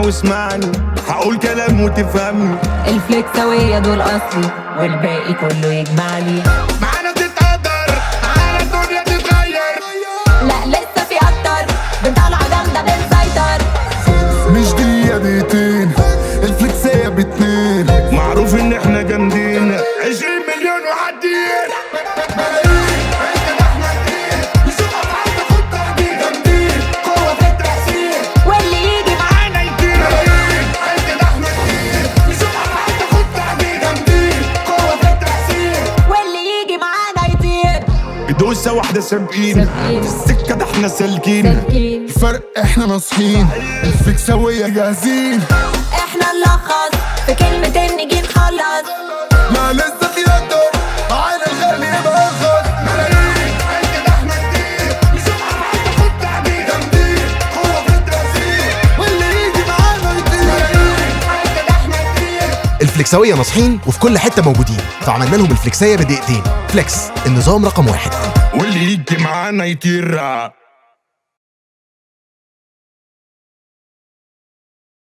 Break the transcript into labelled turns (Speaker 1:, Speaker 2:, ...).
Speaker 1: واسمعني، هقول كلام وتفهمني.
Speaker 2: الفليكساوية دول أصلي والباقي كله يجمعني.
Speaker 1: معانا تتقدر، معانا الدنيا تتغير.
Speaker 2: لا لسه في أكتر، بنطلع جامدة بنسيطر.
Speaker 3: مش دقيقة دقيقتين، الفليكسية باتنين.
Speaker 1: معروف ان احنا جامدين، 20 مليون وعدين. ملايين انت ده احنا كتير، نشوف افعال تاخد تقدير. جامدين قوة في التأثير،
Speaker 2: واللي يجي
Speaker 1: معانا يطير. ملايين انت ده احنا كتير، نشوف افعال تاخد تقدير. جامدين قوة في التأثير،
Speaker 2: واللي يجي معانا يطير.
Speaker 1: بدوسة واحدة سابقين،
Speaker 2: سابقين.
Speaker 1: في السكة ده احنا سالكين.
Speaker 2: سالكين.
Speaker 3: الفرق احنا ناصحين، الفليكساوية جاهزين.
Speaker 2: احنا نلخص في كلمتين نيجي نخلص.
Speaker 3: ما لسه في أكتر، معانا الغالي يبقى أرخص.
Speaker 1: ملايين انت ده احنا كتير، نشوف افعال تاخد تقدير. جامدين قوة في التأثير،
Speaker 3: واللي يجي معانا يطير.
Speaker 1: ملايين انت ده احنا كتير.
Speaker 4: الفليكساوية ناصحين وفي كل حتة موجودين، فعملنا لهم الفليكسية بدقيقتين. فليكس، النظام رقم 1.
Speaker 1: واللي يجي معانا يطير.